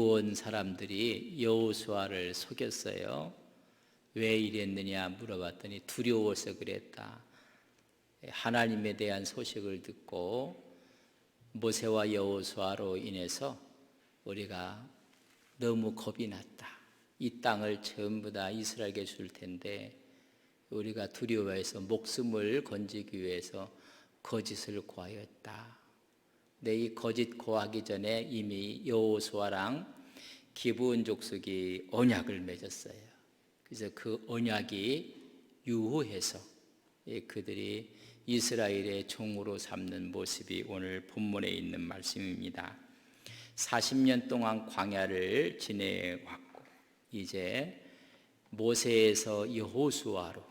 온 사람들이 여호수아를 속였어요. 왜 이랬느냐 물어봤더니 두려워서 그랬다. 하나님에 대한 소식을 듣고 모세와 여호수아로 인해서 우리가 너무 겁이 났다. 이 땅을 전부 다 이스라엘에게 줄 텐데 우리가 두려워해서 목숨을 건지기 위해서 거짓을 고하였다. 근데 이 거짓 고하기 전에 이미 여호수아랑 기브온 족속이 언약을 맺었어요. 그래서 그 언약이 유효해서 그들이 이스라엘의 종으로 삼는 모습이 오늘 본문에 있는 말씀입니다. 40년 동안 광야를 지내왔고 이제 모세에서 여호수아로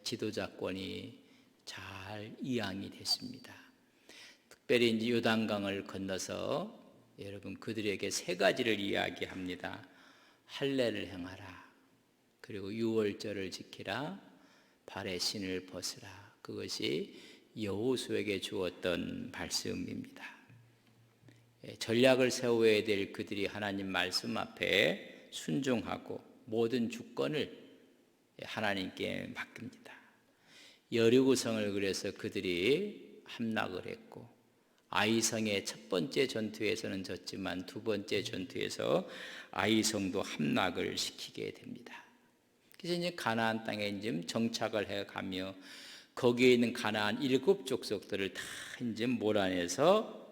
지도자권이 잘 이양이 됐습니다. 특별히 이제 요단강을 건너서 여러분 그들에게 세 가지를 이야기합니다. 할례를 행하라. 그리고 유월절을 지키라. 발에 신을 벗으라. 그것이 여호수아에게 주었던 말씀입니다. 전략을 세워야 될 그들이 하나님 말씀 앞에 순종하고 모든 주권을 하나님께 맡깁니다. 여리고성을 그래서 그들이 함락을 했고 아이성의 첫 번째 전투에서는 졌지만 두 번째 전투에서 아이성도 함락을 시키게 됩니다. 그래서 이제 가나안 땅에 이제 정착을 해가며 거기에 있는 가나안 7 족속들을 다 이제 몰아내서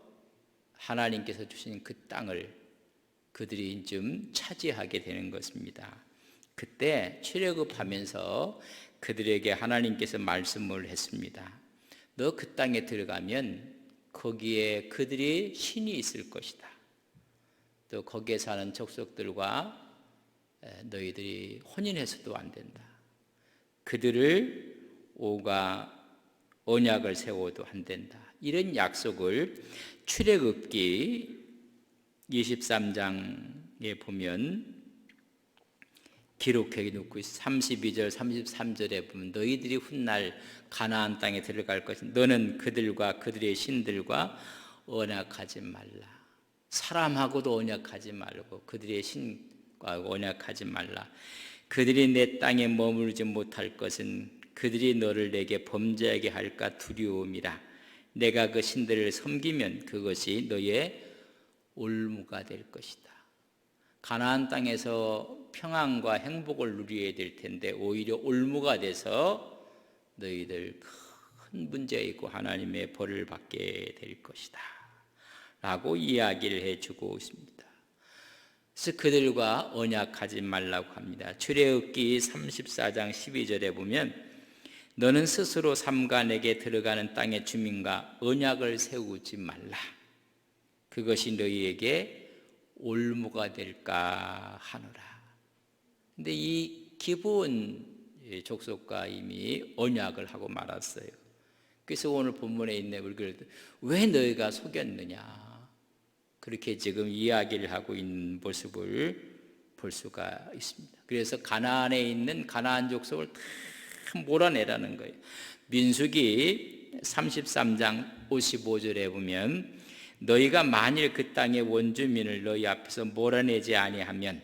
하나님께서 주신 그 땅을 그들이 좀 차지하게 되는 것입니다. 그때 출애굽하면서 그들에게 하나님께서 말씀을 했습니다. 너 그 땅에 들어가면 거기에 그들이 신이 있을 것이다. 또 거기에 사는 족속들과 너희들이 혼인해서도 안 된다. 그들을 오가 언약을 세워도 안 된다. 이런 약속을 출애굽기 23장에 보면 기록해 놓고 32절 33절에 보면 너희들이 훗날 가나안 땅에 들어갈 것은 너는 그들과 그들의 신들과 언약하지 말라. 사람하고도 언약하지 말고 그들의 신과 언약하지 말라. 그들이 내 땅에 머무르지 못할 것은 그들이 너를 내게 범죄하게 할까 두려움이라. 내가 그 신들을 섬기면 그것이 너의 올무가 될 것이다. 가나안 땅에서 평안과 행복을 누려야 될 텐데 오히려 올무가 돼서 너희들 큰 문제가 있고 하나님의 벌을 받게 될 것이다 라고 이야기를 해주고 있습니다. 그래서 그들과 언약하지 말라고 합니다. 출애굽기 34장 12절에 보면 너는 스스로 삼가 내게 들어가는 땅의 주민과 언약을 세우지 말라. 그것이 너희에게 올무가 될까 하노라. 근데 이 기브온 족속과 이미 언약을 하고 말았어요. 그래서 오늘 본문에 있는 우리가 왜 너희가 속였느냐 그렇게 지금 이야기를 하고 있는 모습을 볼 수가 있습니다. 그래서 가나안에 있는 가나안 족속을 다 몰아내라는 거예요. 민수기 33장 55절에 보면 너희가 만일 그 땅의 원주민을 너희 앞에서 몰아내지 아니하면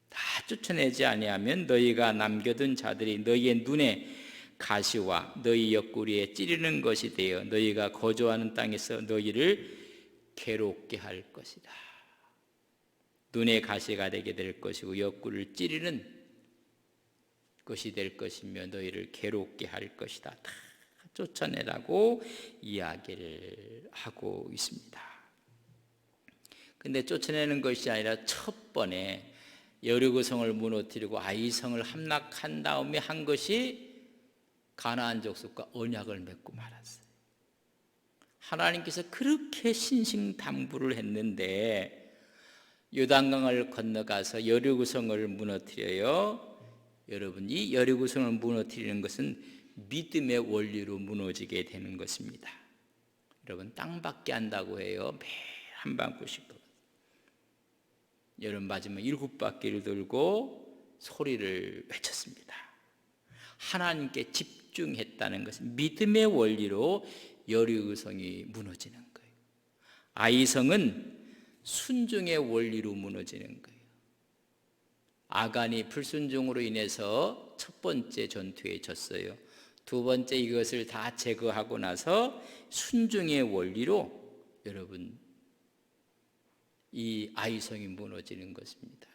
다 쫓아내지 아니하면 너희가 남겨둔 자들이 너희의 눈에 가시와 너희 옆구리에 찌르는 것이 되어 너희가 거주하는 땅에서 너희를 괴롭게 할 것이다. 눈에 가시가 되게 될 것이고 옆구리를 찌르는 것이 될 것이며 너희를 괴롭게 할 것이다. 다 쫓아내라고 이야기를 하고 있습니다. 근데 쫓아내는 것이 아니라 첫 번에 여리고성을 무너뜨리고 아이성을 함락한 다음에 한 것이 가나안 족속과 언약을 맺고 말았어요. 하나님께서 그렇게 신신당부를 했는데 요단강을 건너가서 여리고성을 무너뜨려요. 여러분, 이 여리고성을 무너뜨리는 것은 믿음의 원리로 무너지게 되는 것입니다. 여러분, 땅밖에 한다고 해요. 매일 한 방울씩 돌아. 여러분 마지막 7바퀴를 돌고 소리를 외쳤습니다. 하나님께 집중했다는 것은 믿음의 원리로 여리고성이 무너지는 거예요. 아이성은 순종의 원리로 무너지는 거예요. 아간이 불순종으로 인해서 첫 번째 전투에 졌어요. 두 번째 이것을 다 제거하고 나서 순종의 원리로 여러분 이 아이성이 무너지는 것입니다.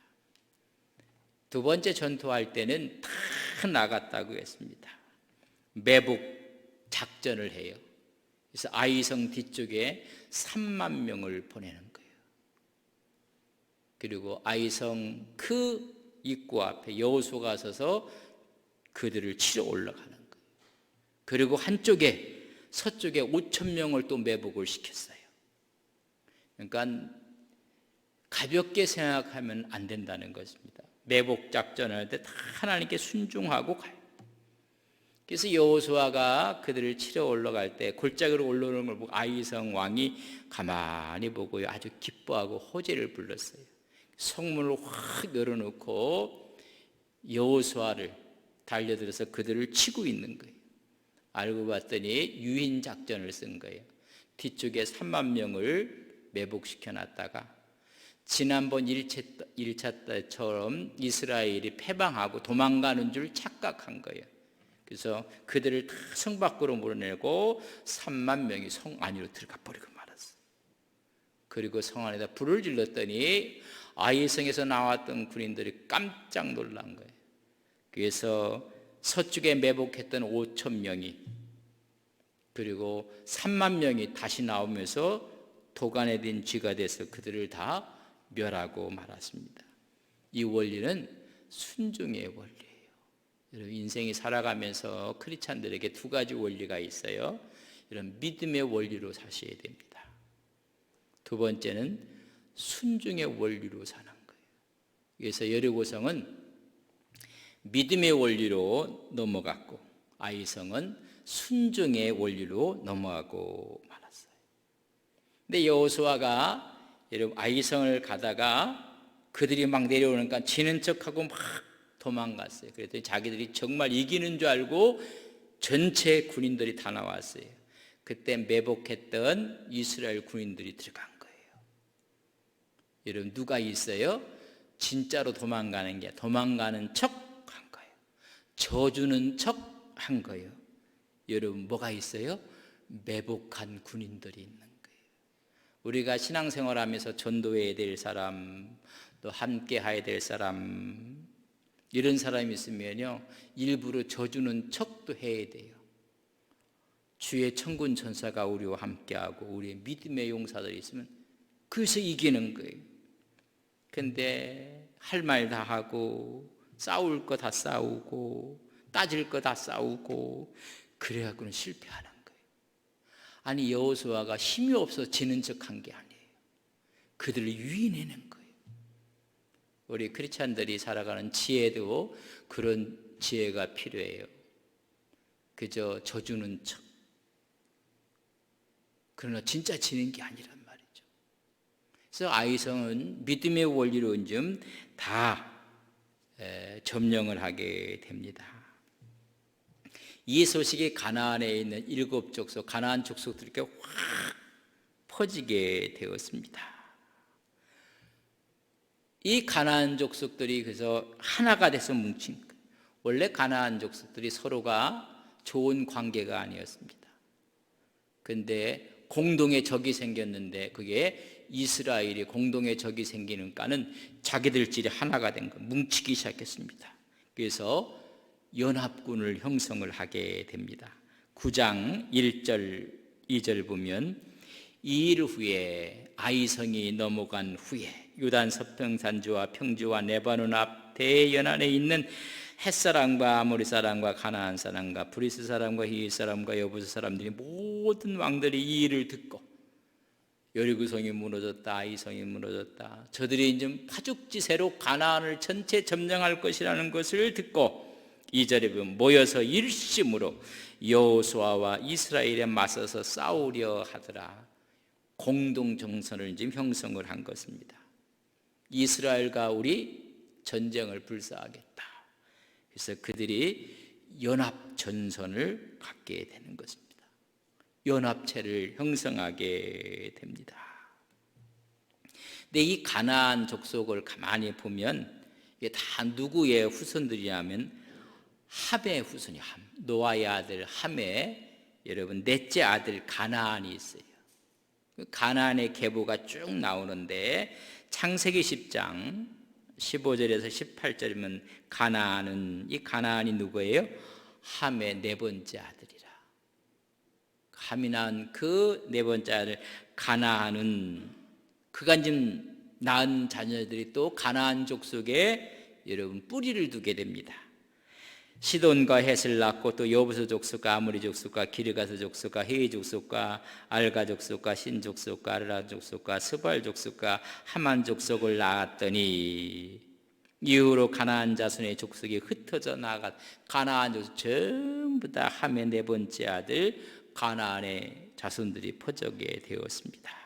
두 번째 전투할 때는 다 나갔다고 했습니다. 매복 작전을 해요. 그래서 아이성 뒤쪽에 3만 명을 보내는 거예요. 그리고 아이성 그 입구 앞에 여호수아가 서서 그들을 치러 올라가는 거예요. 그리고 한쪽에 서쪽에 5천 명을 또 매복을 시켰어요. 그러니까 가볍게 생각하면 안 된다는 것입니다. 매복 작전을 할 때 다 하나님께 순종하고 가요. 그래서 여호수아가 그들을 치러 올라갈 때 골짜기로 올라오는 걸 보고 아이성 왕이 가만히 보고 아주 기뻐하고 호제를 불렀어요. 성문을 확 열어놓고 여호수아를 달려들어서 그들을 치고 있는 거예요. 알고 봤더니 유인 작전을 쓴 거예요. 뒤쪽에 3만 명을 매복시켜 놨다가 지난번 1차 때처럼 이스라엘이 패방하고 도망가는 줄 착각한 거예요. 그래서 그들을 다 성 밖으로 몰아내고 3만 명이 성 안으로 들어가 버리고 말았어요. 그리고 성 안에다 불을 질렀더니 아이성에서 나왔던 군인들이 깜짝 놀란 거예요. 그래서 서쪽에 매복했던 5천 명이 그리고 3만 명이 다시 나오면서 도간에 든 쥐가 돼서 그들을 다 멸하고 말았습니다. 이 원리는 순종의 원리예요. 여러분 인생이 살아가면서 크리스찬들에게 두 가지 원리가 있어요. 이런 믿음의 원리로 사셔야 됩니다. 두 번째는 순종의 원리로 사는 거예요. 그래서 여리고성은 믿음의 원리로 넘어갔고 아이성은 순종의 원리로 넘어가고 말았어요. 근데 여호수아가 여러분 아이성을 가다가 그들이 막 내려오니까 지는 척하고 막 도망갔어요. 그랬더니 자기들이 정말 이기는 줄 알고 전체 군인들이 다 나왔어요. 그때 매복했던 이스라엘 군인들이 들어간 거예요. 여러분 누가 있어요? 진짜로 도망가는 게 도망가는 척 한 거예요. 져주는 척 한 거예요. 여러분 뭐가 있어요? 매복한 군인들이 있는 거예요. 우리가 신앙생활하면서 전도해야 될 사람, 또 함께 해야 될 사람, 이런 사람이 있으면요 일부러 져주는 척도 해야 돼요. 주의 천군 천사가 우리와 함께하고 우리의 믿음의 용사들이 있으면 그래서 이기는 거예요. 근데 할 말 다 하고 싸울 거 다 싸우고 따질 거 다 싸우고 그래갖고는 실패하는 거예요. 아니 여호수아가 힘이 없어 지는 척한 게 아니에요. 그들을 유인해낸 거예요. 우리 크리스찬들이 살아가는 지혜도 그런 지혜가 필요해요. 그저 져주는 척. 그러나 진짜 지는 게 아니란 말이죠. 그래서 아이성은 믿음의 원리로 좀 다 점령을 하게 됩니다. 이 소식이 가나안에 있는 7 족속, 가나안 족속들에게 확 퍼지게 되었습니다. 이 가나안 족속들이 그래서 하나가 돼서 뭉친 거예요. 원래 가나안 족속들이 서로가 좋은 관계가 아니었습니다. 그런데 공동의 적이 생겼는데 그게 이스라엘이 공동의 적이 생기는가는 자기들끼리 하나가 된 거, 뭉치기 시작했습니다. 그래서 연합군을 형성을 하게 됩니다. 9장 1절 2절 보면 이 일 후에 아이성이 넘어간 후에 요단 서평산지와 평지와 레바논 앞 대연안에 있는 햇사람과 아모리 사람과 가나안 사람과 브리스 사람과 히윗 사람과 여부스 사람들이 모든 왕들이 이 일을 듣고 여리고성이 무너졌다, 아이성이 무너졌다, 저들이 이제 파죽지세로 가나안을 전체 점령할 것이라는 것을 듣고 2절에 보면 모여서 일심으로 여호수아와 이스라엘에 맞서서 싸우려 하더라. 공동정선을 지금 형성을 한 것입니다. 이스라엘과 우리 전쟁을 불사하겠다. 그래서 그들이 연합전선을 갖게 되는 것입니다. 연합체를 형성하게 됩니다. 근데 이 가나안 족속을 가만히 보면 이게 다 누구의 후손들이냐면 함의 후손이 함. 노아의 아들 함의 여러분 넷째 아들 가나안이 있어요. 가나안의 계보가 쭉 나오는데 창세기 10장 15절에서 18절이면 이 가나안이 누구예요? 함의 네 번째 아들이라. 함이 낳은 그 네 번째 아들 가나안은 그가 지금 낳은 자녀들이 또 가나안 족속에 여러분 뿌리를 두게 됩니다. 시돈과 헷을 낳고 또 여부스 족속과 아모리 족속과 기르가스 족속과 헤이 족속과 알가 족속과 신 족속과 아르라 족속과 스발 족속과 하만 족속을 낳았더니 이후로 가나안 자손의 족속이 흩어져 나가 가나안 족속 전부 다 함의 네 번째 아들 가나안의 자손들이 퍼져게 되었습니다.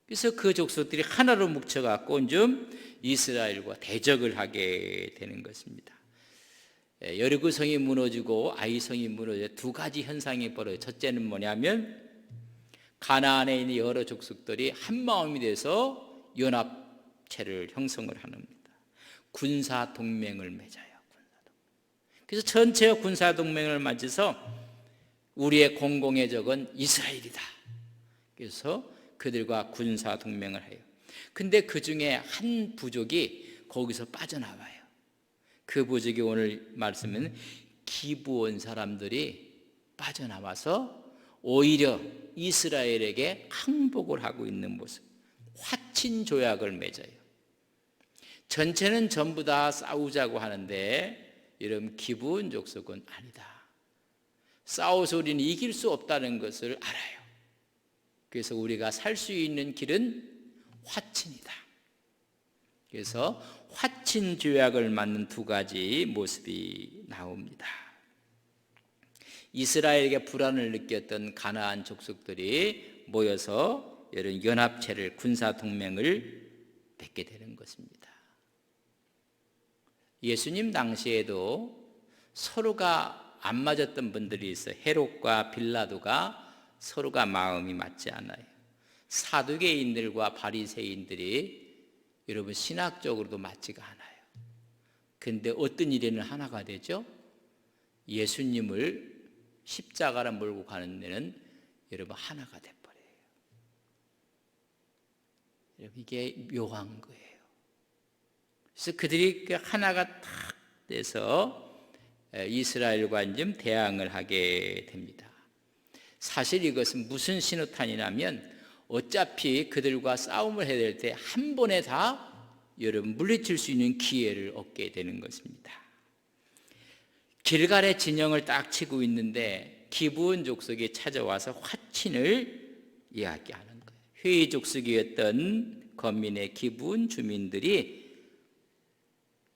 그래서 그 족속들이 하나로 뭉쳐갖고 좀 이스라엘과 대적을 하게 되는 것입니다. 여리고성이 무너지고 아이성이 무너져 두 가지 현상이 벌어요. 첫째는 뭐냐면 가나안에 있는 여러 족속들이 한 마음이 돼서 연합체를 형성을 합니다. 군사 동맹을 맺어요. 그래서 전체가 군사 동맹을 맺어서 우리의 공공의 적은 이스라엘이다. 그래서 그들과 군사 동맹을 해요. 근데 그 중에 한 부족이 거기서 빠져나와요. 그 부족이 오늘 말씀은 기브온 사람들이 빠져나와서 오히려 이스라엘에게 항복을 하고 있는 모습, 화친 조약을 맺어요. 전체는 전부 다 싸우자고 하는데 여러분 기브온 족속은 아니다. 싸워서 우리는 이길 수 없다는 것을 알아요. 그래서 우리가 살 수 있는 길은 화친이다. 그래서 화친 조약을 맺는 두 가지 모습이 나옵니다. 이스라엘에게 불안을 느꼈던 가나안 족속들이 모여서 이런 연합체를 군사 동맹을 맺게 되는 것입니다. 예수님 당시에도 서로가 안 맞았던 분들이 있어요. 헤롯과 빌라도가 서로가 마음이 맞지 않아요. 사두개인들과 바리새인들이 여러분 신학적으로도 맞지가 않아요. 그런데 어떤 일에는 하나가 되죠? 예수님을 십자가로 몰고 가는 데는 여러분 하나가 돼버려요. 여러분 이게 묘한 거예요. 그래서 그들이 하나가 탁 돼서 이스라엘과 좀 대항을 하게 됩니다. 사실 이것은 무슨 신호탄이냐면 어차피 그들과 싸움을 해야 될 때 한 번에 다 여러분 물리칠 수 있는 기회를 얻게 되는 것입니다. 길갈의 진영을 딱 치고 있는데 기브온 족속이 찾아와서 화친을 이야기하는 거예요. 회의 족속이었던 거민의 기브온 주민들이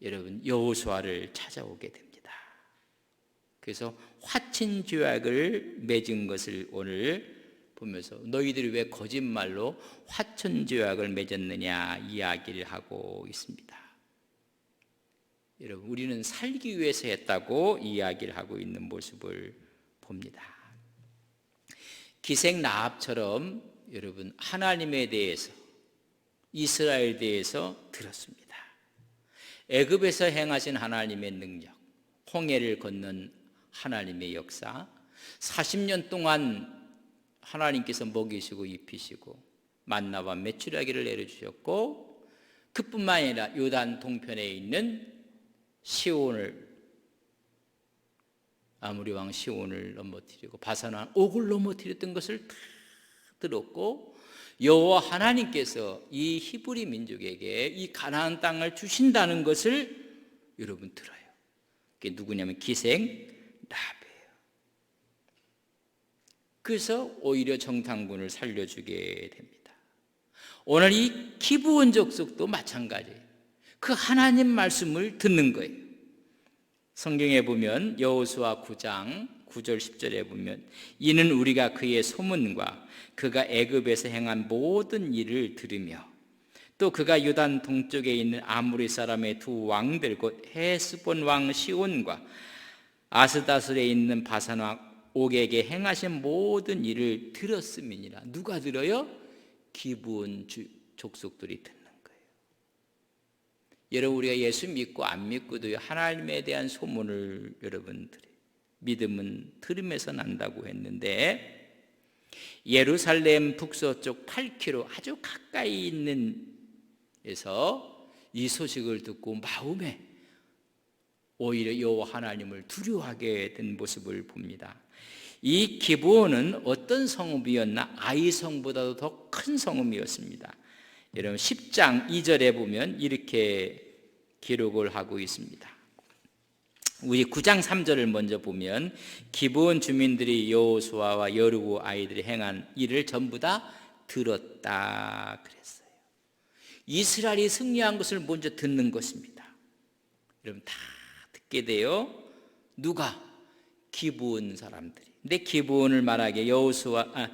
여러분 여호수아를 찾아오게 됩니다. 그래서 화친 조약을 맺은 것을 오늘 보면서 너희들이 왜 거짓말로 화친 조약을 맺었느냐 이야기를 하고 있습니다. 여러분 우리는 살기 위해서 했다고 이야기를 하고 있는 모습을 봅니다. 기생 라합처럼 여러분 하나님에 대해서 이스라엘에 대해서 들었습니다. 애굽에서 행하신 하나님의 능력, 홍해를 건넌 하나님의 역사, 40년 동안 하나님께서 먹이시고 입히시고 만나와 메추라기를 내려주셨고 그뿐만 아니라 요단 동편에 있는 시온을 아모리 왕 시온을 넘어뜨리고 바산 옥을 넘어뜨렸던 것을 다 들었고 여호와 하나님께서 이 히브리 민족에게 이 가나안 땅을 주신다는 것을 여러분 들어요. 그게 누구냐면 기생 라합이에요. 그래서 오히려 정탐군을 살려주게 됩니다. 오늘 이 기브온 족속도 마찬가지예요. 그 하나님 말씀을 듣는 거예요. 성경에 보면 여호수아 9장 9절 10절에 보면 이는 우리가 그의 소문과 그가 애굽에서 행한 모든 일을 들으며 또 그가 요단 동쪽에 있는 아모리 사람의 두 왕들 곧 헤스본 왕 시온과 아스다솔에 있는 바산 왕 옥에게 행하신 모든 일을 들었음이니라. 누가 들어요? 기브온 족속들이 듣는 거예요. 여러분, 우리가 예수 믿고 안 믿고도 하나님에 대한 소문을 여러분들이 믿음은 들음에서 난다고 했는데, 예루살렘 북서쪽 8km 아주 가까이 있는 에서 이 소식을 듣고 마음에 오히려 여호와 하나님을 두려워하게 된 모습을 봅니다. 이 기브온은 어떤 성읍이었나? 아이 성보다도 더 큰 성읍이었습니다. 여러분 10장 2절에 보면 이렇게 기록을 하고 있습니다. 우리 9장 3절을 먼저 보면 기브온 주민들이 여호수아와 여르고 아이들이 행한 일을 전부 다 들었다 그랬어요. 이스라엘이 승리한 것을 먼저 듣는 것입니다. 여러분 다 듣게 돼요. 누가? 기브온 사람들이. 근데 기브온을 말하기에 여호수아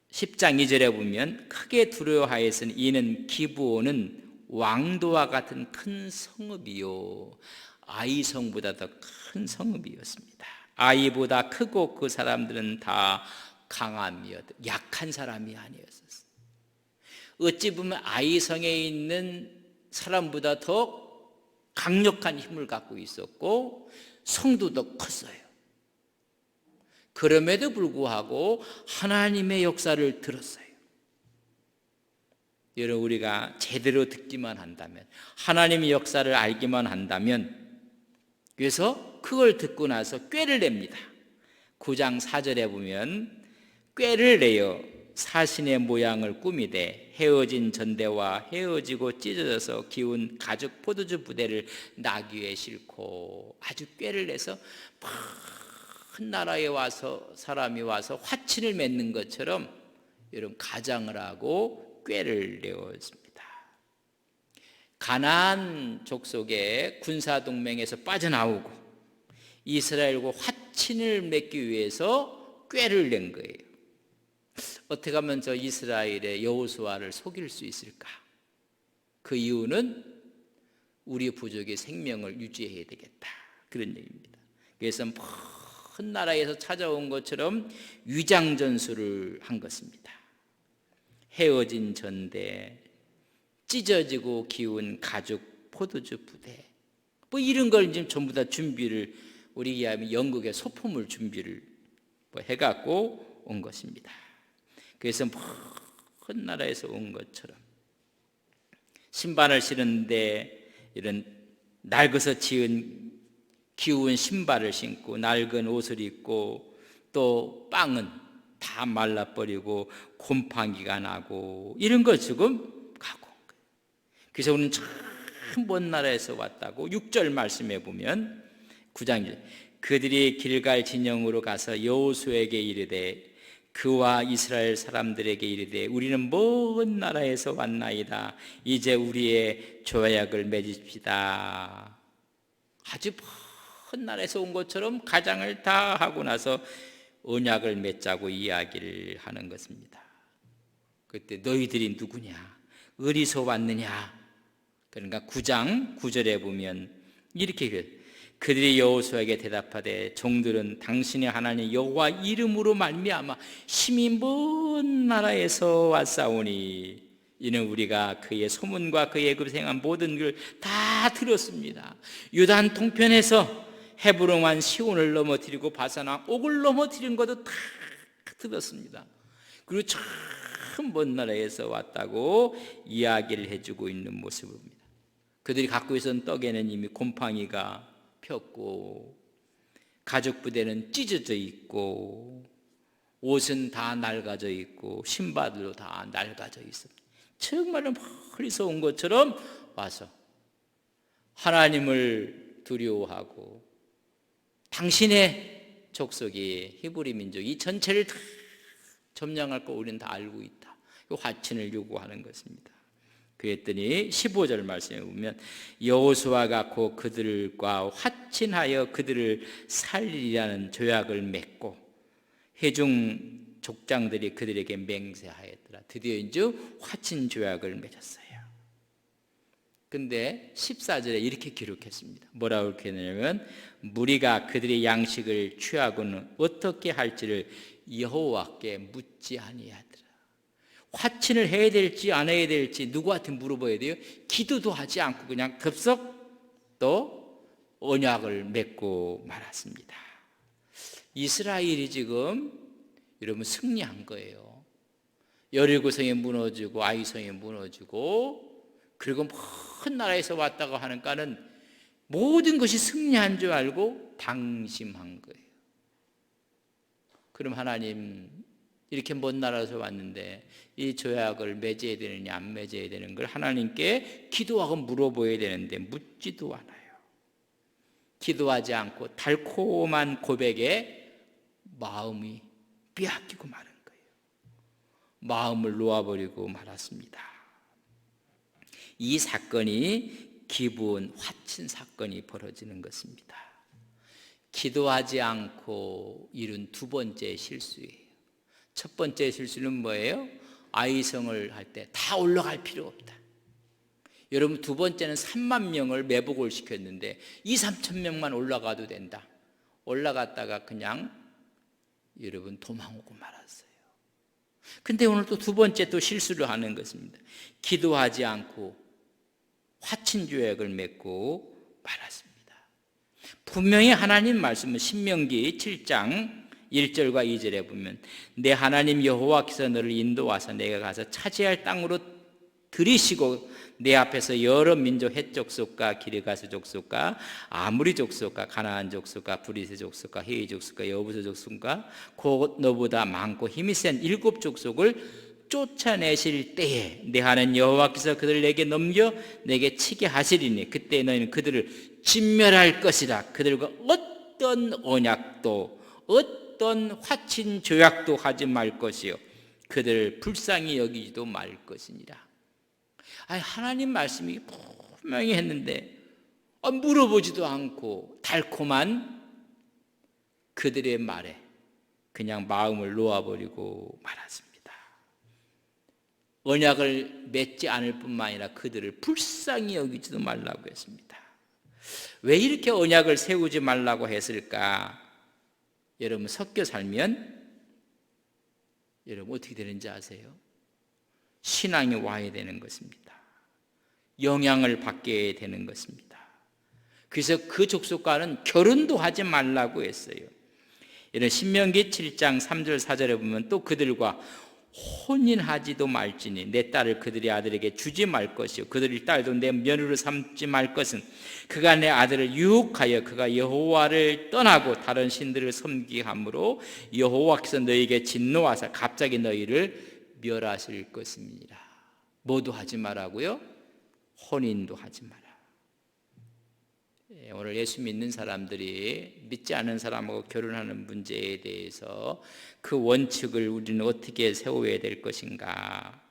10장 2절에 보면 크게 두려워하였으니 이는 기브온은 왕도와 같은 큰 성읍이요, 아이성보다 더 큰 성읍이었습니다. 아이보다 크고 그 사람들은 다 강함이었다. 약한 사람이 아니었었어요. 어찌 보면 아이성에 있는 사람보다 더 강력한 힘을 갖고 있었고 성도 더 컸어요. 그럼에도 불구하고 하나님의 역사를 들었어요. 여러분, 우리가 제대로 듣기만 한다면, 하나님의 역사를 알기만 한다면, 그래서 그걸 듣고 나서 꾀를 냅니다. 9장 4절에 보면 꾀를 내어 사신의 모양을 꾸미되 헤어진 전대와 헤어지고 찢어져서 기운 가죽 포도주 부대를 나귀에 싣고, 아주 꾀를 내서 큰 나라에 와서 사람이 와서 화친을 맺는 것처럼 여러분 가장을 하고 꾀를 내었습니다. 가나안 족속의 군사 동맹에서 빠져나오고 이스라엘과 화친을 맺기 위해서 꾀를 낸 거예요. 어떻게 하면 저 이스라엘의 여호수아를 속일 수 있을까? 그 이유는 우리 부족의 생명을 유지해야 되겠다, 그런 얘기입니다. 그래서 큰 나라에서 찾아온 것처럼 위장 전술을 한 것입니다. 헤어진 전대, 찢어지고 기운 가죽 포도주 부대, 뭐 이런 걸 지금 전부 다 준비를, 우리 이야기하면 영국의 소품을 준비를 해갖고 온 것입니다. 그래서 큰 나라에서 온 것처럼 신발을 신는데 이런 낡아서 지은 기운 신발을 신고 낡은 옷을 입고, 또 빵은 다 말라버리고 곰팡이가 나고 이런 거 지금 가고 온 거예요. 그래서 우리는 참 먼 나라에서 왔다고 6절 말씀해 보면 9장 그들이 길갈 진영으로 가서 여호수아에게 이르되 그와 이스라엘 사람들에게 이르되 우리는 먼 나라에서 왔나이다. 이제 우리의 조약을 맺읍시다. 아주 큰 나라에서 온 것처럼 가장을 다 하고 나서 언약을 맺자고 이야기를 하는 것입니다. 그때 너희들이 누구냐? 어디서 왔느냐? 그러니까 9장 9절에 보면 이렇게 그들이 여호수아에게 대답하되 종들은 당신의 하나님 여호와 이름으로 말미암아 심히 먼 나라에서 왔사오니 이는 우리가 그의 소문과 그의 애굽에서 행한 모든 걸 다 들었습니다. 유단 통편에서 헤브론한 시온을 넘어뜨리고 바산왕 옥을 넘어뜨린 것도 다 들었습니다. 그리고 참 먼 나라에서 왔다고 이야기를 해주고 있는 모습을 봅니다. 그들이 갖고 있었던 떡에는 이미 곰팡이가 폈고 가죽 부대는 찢어져 있고 옷은 다 낡아져 있고 신발도 다 낡아져 있습니다. 정말 멀리서 온 것처럼 와서 하나님을 두려워하고 당신의 족속이 히브리 민족 이 전체를 다 점령할 거 우리는 다 알고 있다. 화친을 요구하는 것입니다. 그랬더니 15절 말씀에 보면 여호수아가 곧 그들과 화친하여 그들을 살리라는 조약을 맺고 회중 족장들이 그들에게 맹세하였더라. 드디어 이제 화친 조약을 맺었어요. 근데 14절에 이렇게 기록했습니다. 뭐라고 이렇게 했냐면 무리가 그들의 양식을 취하고는 어떻게 할지를 여호와께 묻지 아니하더라. 화친을 해야 될지 안 해야 될지 누구한테 물어봐야 돼요? 기도도 하지 않고 그냥 덥석 또 언약을 맺고 말았습니다. 이스라엘이 지금 여러분 승리한 거예요. 여리고성이 무너지고 아이성이 무너지고 그리고 먼 나라에서 왔다고 하니까는 모든 것이 승리한 줄 알고 방심한 거예요. 그럼 하나님 이렇게 먼 나라에서 왔는데 이 조약을 맺어야 되느냐 안 맺어야 되는 걸 하나님께 기도하고 물어봐야 되는데 묻지도 않아요. 기도하지 않고 달콤한 고백에 마음이 빼앗기고 마른 거예요. 마음을 놓아버리고 말았습니다. 이 사건이 기브온 화친 사건이 벌어지는 것입니다. 기도하지 않고 이룬 두 번째 실수예요. 첫 번째 실수는 뭐예요? 아이성을 할 때 다 올라갈 필요 없다. 여러분 두 번째는 3만 명을 매복을 시켰는데 2, 3천 명만 올라가도 된다. 올라갔다가 그냥 여러분 도망오고 말았어요. 근데 오늘 또 두 번째 또 실수를 하는 것입니다. 기도하지 않고 화친조약을 맺고 말았습니다. 분명히 하나님 말씀은 신명기 7장 1절과 2절에 보면 내 하나님 여호와께서 너를 인도하사 내가 가서 차지할 땅으로 들이시고 내 앞에서 여러 민족 헷 족속과 기르가스 족속과 아무리 족속과 가나안 족속과 브리스 족속과 헤이 족속과 여부스 족속과 곧 너보다 많고 힘이 센 7 족속을 쫓아내실 때에 내 하나님 여호와께서 그들을 내게 넘겨 내게 치게 하시리니 그때 너희는 그들을 진멸할 것이라. 그들과 어떤 언약도 어떤 화친 조약도 하지 말 것이요 그들을 불쌍히 여기지도 말 것이니라. 아니 하나님 말씀이 분명히 했는데 물어보지도 않고 달콤한 그들의 말에 그냥 마음을 놓아버리고 말았습니다. 언약을 맺지 않을 뿐만 아니라 그들을 불쌍히 여기지도 말라고 했습니다. 왜 이렇게 언약을 세우지 말라고 했을까? 여러분 섞여 살면 여러분 어떻게 되는지 아세요? 신앙이 와야 되는 것입니다. 영향을 받게 되는 것입니다. 그래서 그 족속과는 결혼도 하지 말라고 했어요. 이런 신명기 7장 3절 4절에 보면 또 그들과 혼인하지도 말지니 내 딸을 그들의 아들에게 주지 말 것이요 그들의 딸도 내 며느리로 삼지 말 것은 그가 내 아들을 유혹하여 그가 여호와를 떠나고 다른 신들을 섬기게 함으로 여호와께서 너희에게 진노하사 갑자기 너희를 멸하실 것입니다. 뭐도 하지 말라고요? 혼인도 하지 마라. 오늘 예수 믿는 사람들이 믿지 않은 사람하고 결혼하는 문제에 대해서 그 원칙을 우리는 어떻게 세워야 될 것인가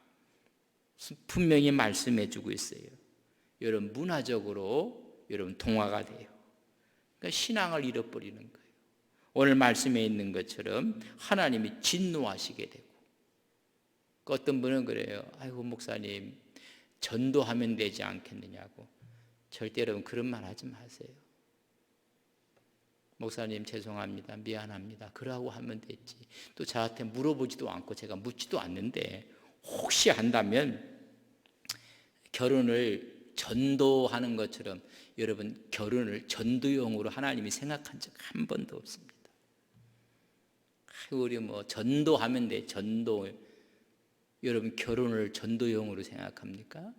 분명히 말씀해 주고 있어요. 여러분 문화적으로 여러분 동화가 돼요. 그러니까 신앙을 잃어버리는 거예요. 오늘 말씀에 있는 것처럼 하나님이 진노하시게 되고 어떤 분은 그래요. 아이고 목사님 전도하면 되지 않겠느냐고. 절대 여러분 그런 말 하지 마세요. 목사님 죄송합니다. 미안합니다. 그러고 하면 됐지. 또 저한테 물어보지도 않고 제가 묻지도 않는데 혹시 한다면 결혼을 전도하는 것처럼 여러분 결혼을 전도용으로 하나님이 생각한 적 한 번도 없습니다. 우리 뭐 전도하면 돼. 전도. 여러분 결혼을 전도용으로 생각합니까?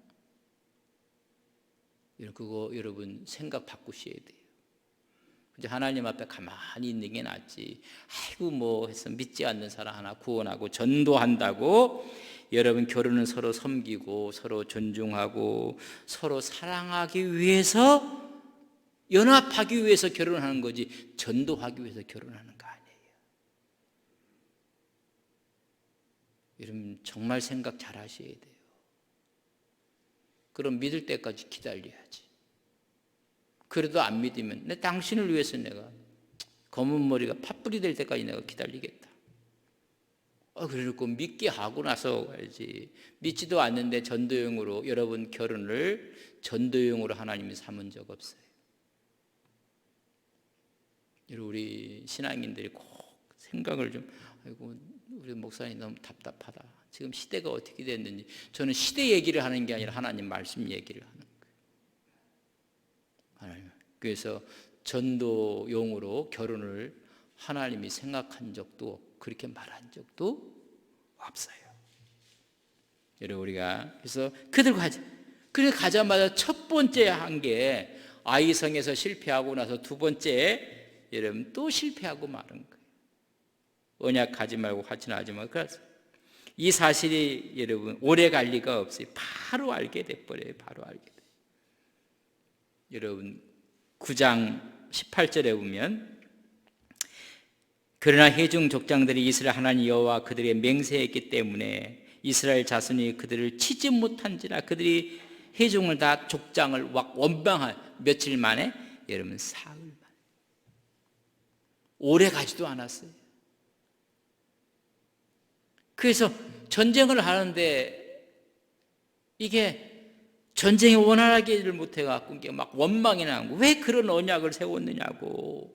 그거 여러분 생각 바꾸셔야 돼요. 이제 하나님 앞에 가만히 있는 게 낫지. 아이고 뭐 해서 믿지 않는 사람 하나 구원하고 전도한다고 여러분 결혼은 서로 섬기고 서로 존중하고 서로 사랑하기 위해서 연합하기 위해서 결혼하는 거지 전도하기 위해서 결혼하는 거 아니에요. 여러분 정말 생각 잘 하셔야 돼요. 그럼 믿을 때까지 기다려야지. 그래도 안 믿으면 내 당신을 위해서 내가 검은 머리가 팥불이 될 때까지 내가 기다리겠다. 그래놓고 믿게 하고 나서 가야지. 믿지도 않는데 전도용으로 여러분 결혼을 전도용으로 하나님이 삼은 적 없어요. 우리 신앙인들이 꼭 생각을 좀 아이고 우리 목사님 너무 답답하다. 지금 시대가 어떻게 됐는지. 저는 시대 얘기를 하는 게 아니라 하나님 말씀 얘기를 하는 거예요. 그래서 전도용으로 결혼을 하나님이 생각한 적도 그렇게 말한 적도 없어요. 여러분, 우리가 그래서 그들 가자마자 첫 번째 한 게 아이성에서 실패하고 나서 두 번째 여러분 또 실패하고 마는 거예요. 언약하지 말고 화친하지 말고. 그래서 이 사실이 여러분 오래 갈 리가 없어요. 바로 알게 돼버려요. 바로 알게 돼. 여러분 9장 18절에 보면 그러나 회중 족장들이 이스라엘 하나님 여호와 그들의 맹세했기 때문에 이스라엘 자손이 그들을 치지 못한지라. 그들이 회중을 다 족장을 원망한 며칠 만에 여러분 사흘 만에. 오래 가지도 않았어요. 그래서 전쟁을 하는데 이게 전쟁이 원활하기를 못해갖고 이게 막 원망이 나는 거예요. 왜 그런 언약을 세웠느냐고.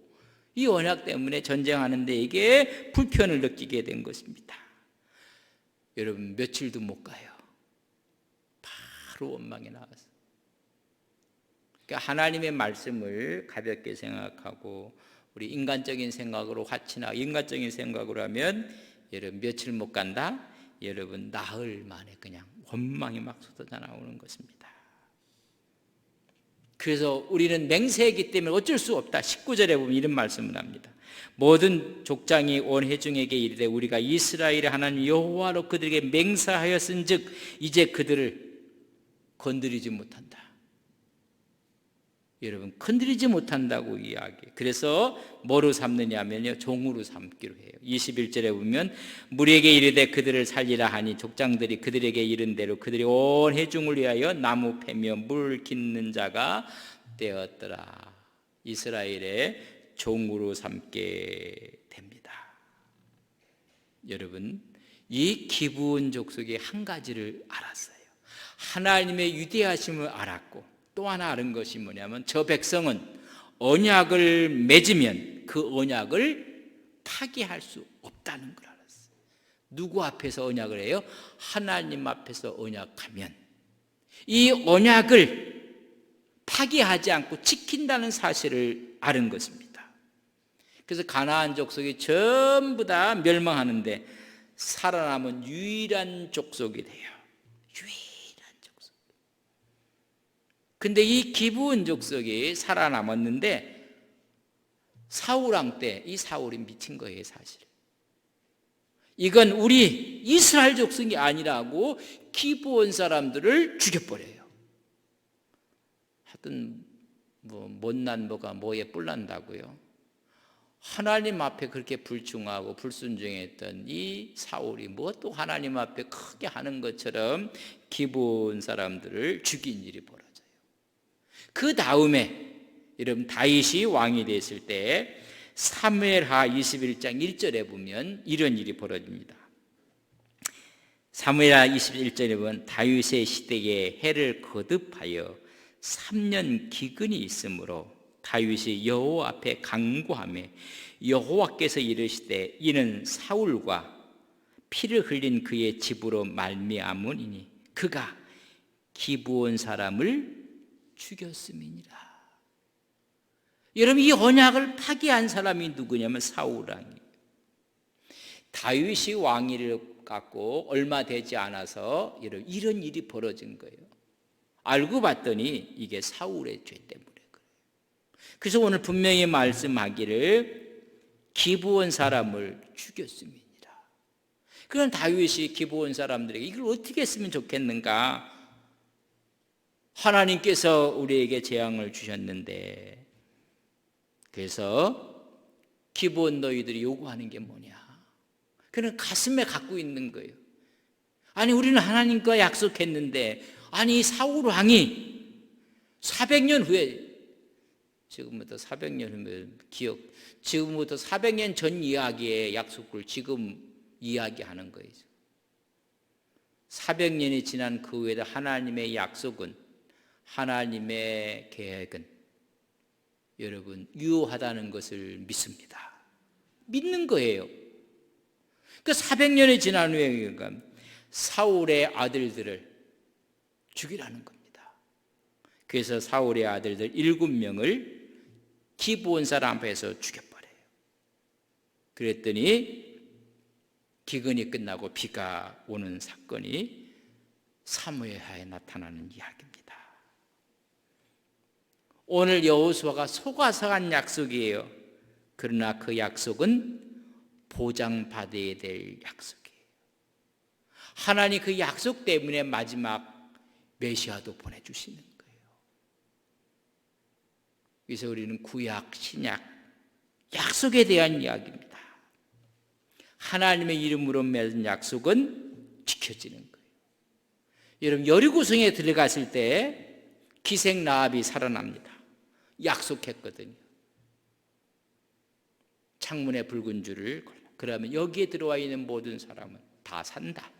이 언약 때문에 전쟁하는데 이게 불편을 느끼게 된 것입니다. 여러분 며칠도 못 가요. 바로 원망이 나왔어요. 그러니까 하나님의 말씀을 가볍게 생각하고 우리 인간적인 생각으로 화친하고 인간적인 생각으로 하면 여러분 며칠 못 간다? 여러분 나흘 만에 그냥 원망이 막 쏟아져 나오는 것입니다. 그래서 우리는 맹세했기 때문에 어쩔 수 없다. 19절에 보면 이런 말씀을 합니다. 모든 족장이 온 회중에게 이르되 우리가 이스라엘의 하나님 여호와로 그들에게 맹세하였은즉 이제 그들을 건드리지 못한다. 여러분 건드리지 못한다고 이야기. 그래서 뭐로 삼느냐면요 종으로 삼기로 해요. 21절에 보면 무리에게 이르되 그들을 살리라 하니 족장들이 그들에게 이른 대로 그들이 온 회중을 위하여 나무 패며 물 깃는 자가 되었더라. 이스라엘의 종으로 삼게 됩니다. 여러분 이 기브온 족속이 한 가지를 알았어요. 하나님의 위대하심을 알았고 또 하나 아는 것이 뭐냐면 저 백성은 언약을 맺으면 그 언약을 파기할 수 없다는 걸 알았어요. 누구 앞에서 언약을 해요? 하나님 앞에서 언약하면 이 언약을 파기하지 않고 지킨다는 사실을 아는 것입니다. 그래서 가나안 족속이 전부 다 멸망하는데 살아남은 유일한 족속이 돼요. 근데 이 기브온 족속이 살아남았는데 사울 왕 때 이 사울이 미친 거예요. 사실 이건 우리 이스라엘 족속이 아니라고 기브온 사람들을 죽여버려요. 하여튼 뭐 못난 뭐가 뭐에 뿔난다고요. 하나님 앞에 그렇게 불충하고 불순종했던 이 사울이 뭐 또 하나님 앞에 크게 하는 것처럼 기브온 사람들을 죽인 일이 벌어져요. 그 다음에 여러분 다윗이 왕이 됐을 때 사무엘하 21장 1절에 보면 이런 일이 벌어집니다. 사무엘하 21절에 보면 다윗의 시대에 해를 거듭하여 3년 기근이 있으므로 다윗이 여호와 앞에 간구하며 여호와께서 이르시되 이는 사울과 피를 흘린 그의 집으로 말미암으니니 그가 기브온 사람을 죽였음이니라. 여러분 이 언약을 파기한 사람이 누구냐면 사울 왕이에요. 다윗이 왕위를 갖고 얼마 되지 않아서 이런 일이 벌어진 거예요. 알고 봤더니 이게 사울의 죄 때문에 그래요. 그래서 오늘 분명히 말씀하기를 기브온 사람을 죽였음이니라. 그럼 다윗이 기브온 사람들에게 이걸 어떻게 했으면 좋겠는가? 하나님께서 우리에게 재앙을 주셨는데 그래서 기브온 너희들이 요구하는 게 뭐냐? 그는 가슴에 갖고 있는 거예요. 아니 우리는 하나님과 약속했는데 아니 사울 왕이 400년 후에 지금부터 400년 후면 지금부터 400년 전 이야기의 약속을 지금 이야기하는 거예요. 400년이 지난 그 후에 하나님의 약속은 하나님의 계획은 여러분 유효하다는 것을 믿습니다. 믿는 거예요. 그 400년이 지난 후에 사울의 아들들을 죽이라는 겁니다. 그래서 사울의 아들들 7명을 기브온 사람 앞에서 죽여버려요. 그랬더니 기근이 끝나고 비가 오는 사건이 사무엘하에 나타나는 이야기입니다. 오늘 여호수아가 속아서 한 약속이에요. 그러나 그 약속은 보장받아야 될 약속이에요. 하나님 그 약속 때문에 마지막 메시아도 보내주시는 거예요. 그래서 우리는 구약, 신약, 약속에 대한 이야기입니다. 하나님의 이름으로 맺은 약속은 지켜지는 거예요. 여러분, 여리고성에 들어갔을 때 기생 라합이 살아납니다. 약속했거든요. 창문에 붉은 줄을 걸라. 그러면 여기에 들어와 있는 모든 사람은 다 산다.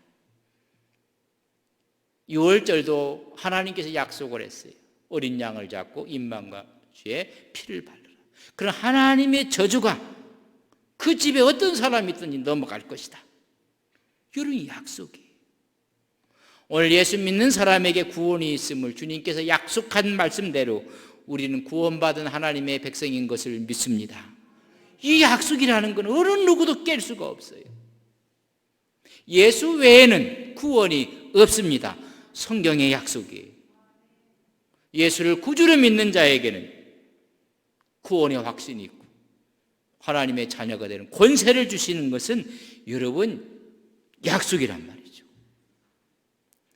6월절도 하나님께서 약속을 했어요. 어린 양을 잡고 임만과 주의 피를 바르라. 그럼 하나님의 저주가 그 집에 어떤 사람이 있든지 넘어갈 것이다. 이런 약속이에요. 오늘 예수 믿는 사람에게 구원이 있음을 주님께서 약속한 말씀대로 우리는 구원받은 하나님의 백성인 것을 믿습니다. 이 약속이라는 건 어느 누구도 깰 수가 없어요. 예수 외에는 구원이 없습니다. 성경의 약속이에요. 예수를 구주로 믿는 자에게는 구원의 확신이 있고 하나님의 자녀가 되는 권세를 주시는 것은 여러분 약속이란 말이죠.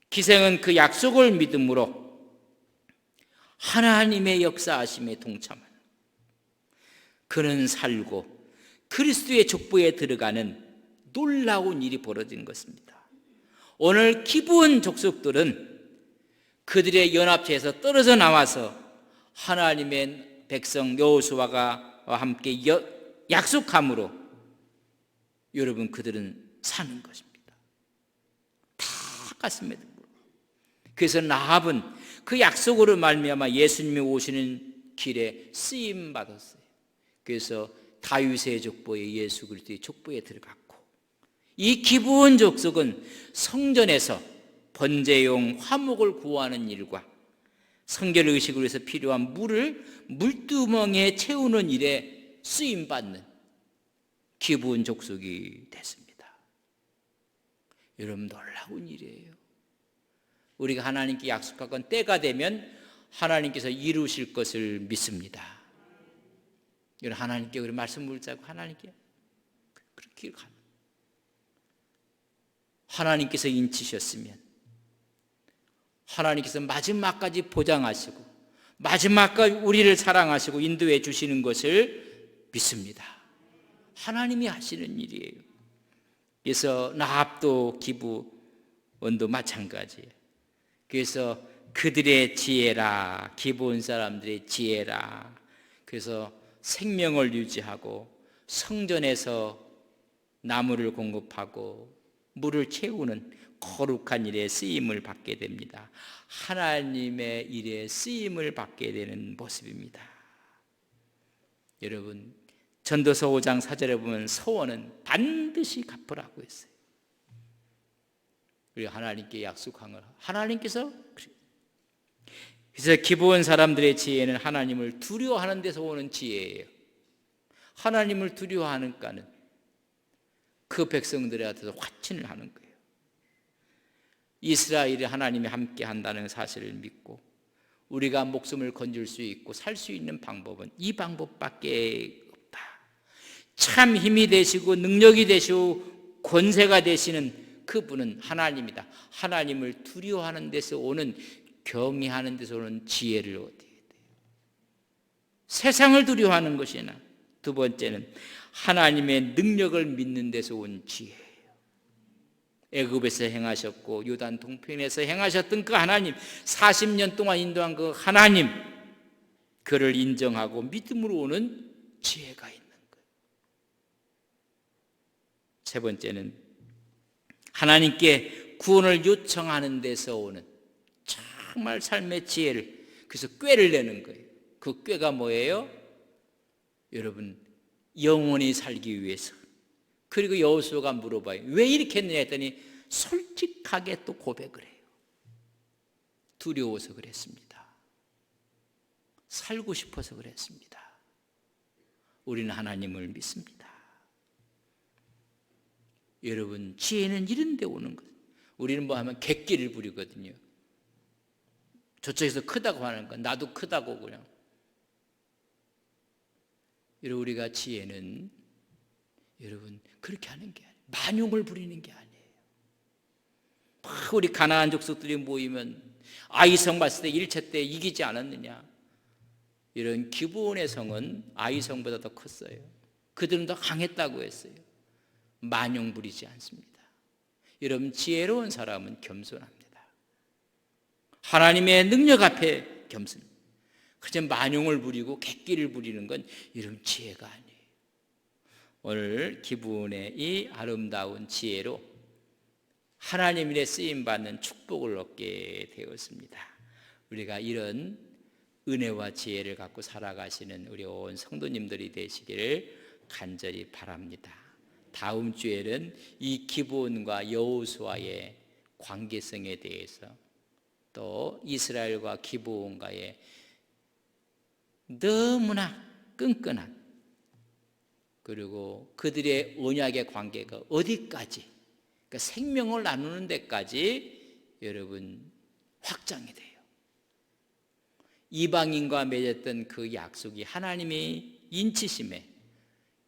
기생은 그 약속을 믿음으로 하나님의 역사하심에 동참하는, 그는 살고 그리스도의 족보에 들어가는 놀라운 일이 벌어진 것입니다. 오늘 기브온 족속들은 그들의 연합체에서 떨어져 나와서 하나님의 백성 여호수아가 함께 약속함으로 여러분 그들은 사는 것입니다. 다 가슴에 들고. 그래서 라합은 그 약속으로 말미암아 예수님이 오시는 길에 쓰임 받았어요. 그래서 다윗의 족보에 예수 그리스도의 족보에 들어갔고, 이 기브온 족속은 성전에서 번제용 화목을 구하는 일과 성결 의식을 위해서 필요한 물을 물두멍에 채우는 일에 쓰임받는 기브온 족속이 됐습니다. 여러분 놀라운 일이에요. 우리가 하나님께 약속한 건 때가 되면 하나님께서 이루실 것을 믿습니다. 여러분 하나님께 우리 말씀 묻자고 하나님께 그렇게 가는, 하나님께서 인치셨으면 하나님께서 마지막까지 보장하시고 마지막까지 우리를 사랑하시고 인도해 주시는 것을 믿습니다. 하나님이 하시는 일이에요. 그래서 라합도 기브온도 마찬가지예요. 그래서 그들의 지혜라, 기브온 사람들의 지혜라. 그래서 생명을 유지하고 성전에서 나무를 공급하고 물을 채우는 거룩한 일에 쓰임을 받게 됩니다. 하나님의 일에 쓰임을 받게 되는 모습입니다. 여러분 전도서 5장 4절에 보면 서원은 반드시 갚으라고 했어요. 우리 하나님께 약속한 걸 하나님께서, 그래서 기브온 사람들의 지혜는 하나님을 두려워하는 데서 오는 지혜예요. 하나님을 두려워하니까는 그 백성들한테서 화친을 하는 거예요. 이스라엘이 하나님이 함께 한다는 사실을 믿고 우리가 목숨을 건질 수 있고 살 수 있는 방법은 이 방법밖에 없다. 참 힘이 되시고 능력이 되시고 권세가 되시는 그분은 하나님이다. 하나님을 두려워하는 데서 오는, 경외하는 데서 오는 지혜를 얻어야 돼요. 세상을 두려워하는 것이나, 두 번째는 하나님의 능력을 믿는 데서 온 지혜예요. 애굽에서 행하셨고 요단 동편에서 행하셨던 그 하나님, 40년 동안 인도한 그 하나님, 그를 인정하고 믿음으로 오는 지혜가 있는 거예요. 세 번째는 하나님께 구원을 요청하는 데서 오는 정말 삶의 지혜를, 그래서 꾀를 내는 거예요. 그 꾀가 뭐예요? 여러분 영원히 살기 위해서. 그리고 여호수아가 물어봐요. 왜 이렇게 했느냐 했더니 솔직하게 또 고백을 해요. 두려워서 그랬습니다. 살고 싶어서 그랬습니다. 우리는 하나님을 믿습니다. 여러분, 지혜는 이런 데 오는 거예요. 우리는 뭐 하면 객기를 부리거든요. 저쪽에서 크다고 하는 건 나도 크다고 그냥. 여러분, 우리가 지혜는 여러분 그렇게 하는 게 아니에요. 만용을 부리는 게 아니에요. 우리 가나안 족속들이 모이면 아이성 봤을 때 1차 때 이기지 않았느냐. 이런 기브온의 성은 아이성보다 더 컸어요. 그들은 더 강했다고 했어요. 만용 부리지 않습니다. 여러분, 지혜로운 사람은 겸손합니다. 하나님의 능력 앞에 겸손합니다. 그저 만용을 부리고 객기를 부리는 건 이런 지혜가 아니에요. 오늘 기브온의 이 아름다운 지혜로 하나님 일에 쓰임받는 축복을 얻게 되었습니다. 우리가 이런 은혜와 지혜를 갖고 살아가시는 우리 온 성도님들이 되시기를 간절히 바랍니다. 다음 주에는 이 기브온과 여호수아의 관계성에 대해서, 또 이스라엘과 기브온과의 너무나 끈끈한, 그리고 그들의 언약의 관계가 어디까지, 그러니까 생명을 나누는 데까지 여러분 확장이 돼요. 이방인과 맺었던 그 약속이 하나님의 인치심에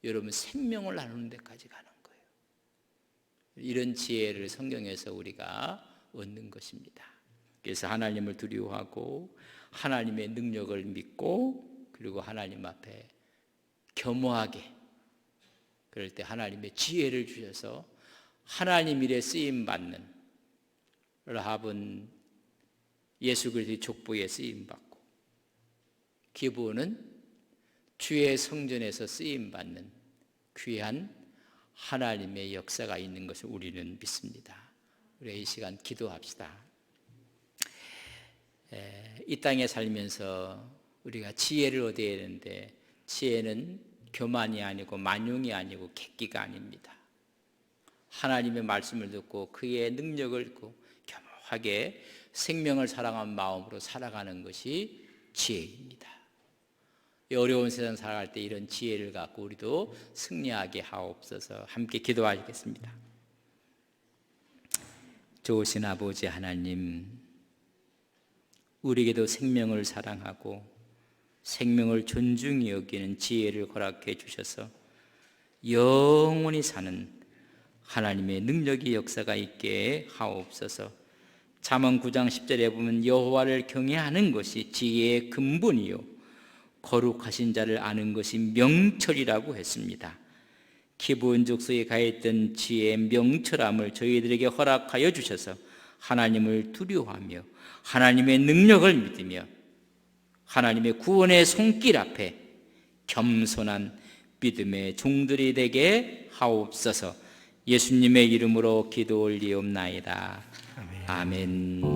여러분 생명을 나누는 데까지 가는 거예요. 이런 지혜를 성경에서 우리가 얻는 것입니다. 그래서 하나님을 두려워하고 하나님의 능력을 믿고, 그리고 하나님 앞에 겸허하게, 그럴 때 하나님의 지혜를 주셔서 하나님 일에 쓰임받는, 라합은 예수 그리스도의 족보에 쓰임받고, 기브온은 주의 성전에서 쓰임받는 귀한 하나님의 역사가 있는 것을 우리는 믿습니다. 우리 이 시간 기도합시다. 이 땅에 살면서 우리가 지혜를 얻어야 되는데, 지혜는 교만이 아니고 만용이 아니고 객기가 아닙니다. 하나님의 말씀을 듣고 그의 능력을 듣고 겸허하게 생명을 사랑한 마음으로 살아가는 것이 지혜입니다. 이 어려운 세상 살아갈 때 이런 지혜를 갖고 우리도 승리하게 하옵소서. 함께 기도하겠습니다. 좋으신 아버지 하나님, 우리에게도 생명을 사랑하고 생명을 존중히 여기는 지혜를 허락해 주셔서 영원히 사는 하나님의 능력의 역사가 있게 하옵소서. 잠언 9장 10절에 보면 여호와를 경외하는 것이 지혜의 근본이요 거룩하신 자를 아는 것이 명철이라고 했습니다. 기브온 족속에 가했던 지혜의 명철함을 저희들에게 허락하여 주셔서 하나님을 두려워하며 하나님의 능력을 믿으며 하나님의 구원의 손길 앞에 겸손한 믿음의 종들이 되게 하옵소서. 예수님의 이름으로 기도 올리옵나이다. 아멘.